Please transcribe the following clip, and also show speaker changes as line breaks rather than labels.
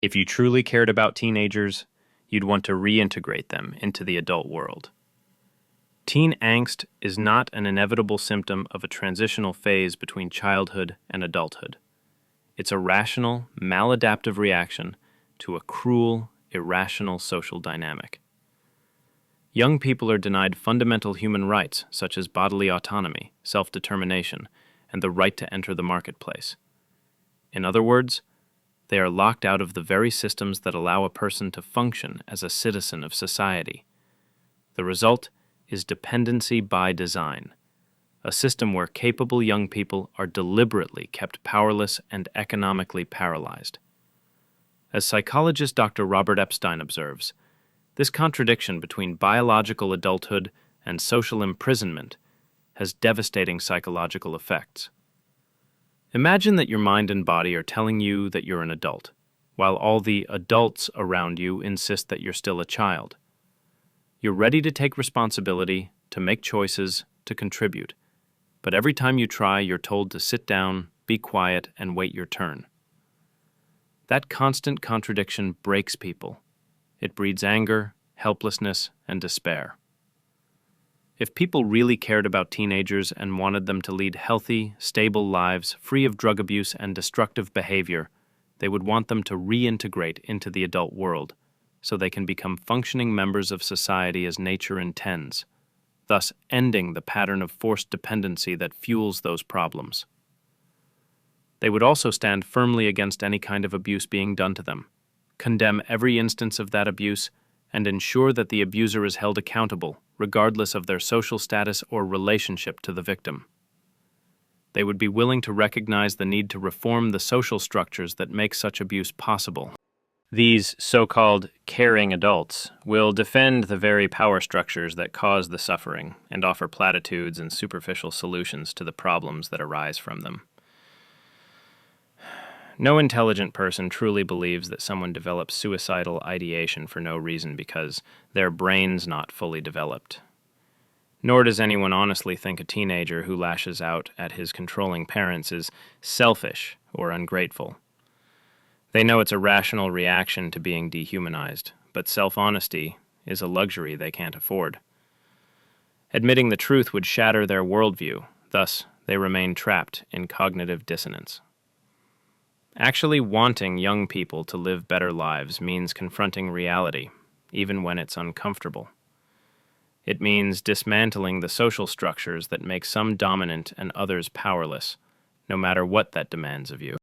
If you truly cared about teenagers, you'd want to reintegrate them into the adult world. Teen angst is not an inevitable symptom of a transitional phase between childhood and adulthood. It's a rational, maladaptive reaction to a cruel, irrational social dynamic. Young people are denied fundamental human rights such as bodily autonomy, self-determination, and the right to enter the marketplace. In other words, they are locked out of the very systems that allow a person to function as a citizen of society. The result is dependency by design, a system where capable young people are deliberately kept powerless and economically paralyzed. As psychologist Dr. Robert Epstein observes, this contradiction between biological adulthood and social imprisonment has devastating psychological effects. Imagine that your mind and body are telling you that you're an adult, while all the adults around you insist that you're still a child. You're ready to take responsibility, to make choices, to contribute. But every time you try, you're told to sit down, be quiet, and wait your turn. That constant contradiction breaks people. It breeds anger, helplessness, and despair. If people really cared about teenagers and wanted them to lead healthy, stable lives free of drug abuse and destructive behavior, they would want them to reintegrate into the adult world so they can become functioning members of society as nature intends, thus ending the pattern of forced dependency that fuels those problems. They would also stand firmly against any kind of abuse being done to them, condemn every instance of that abuse, and ensure that the abuser is held accountable, regardless of their social status or relationship to the victim. They would be willing to recognize the need to reform the social structures that make such abuse possible. These so-called caring adults will defend the very power structures that cause the suffering and offer platitudes and superficial solutions to the problems that arise from them. No intelligent person truly believes that someone develops suicidal ideation for no reason because their brain's not fully developed. Nor does anyone honestly think a teenager who lashes out at his controlling parents is selfish or ungrateful. They know it's a rational reaction to being dehumanized, but self-honesty is a luxury they can't afford. Admitting the truth would shatter their worldview, thus they remain trapped in cognitive dissonance. Actually wanting young people to live better lives means confronting reality, even when it's uncomfortable. It means dismantling the social structures that make some dominant and others powerless, no matter what that demands of you.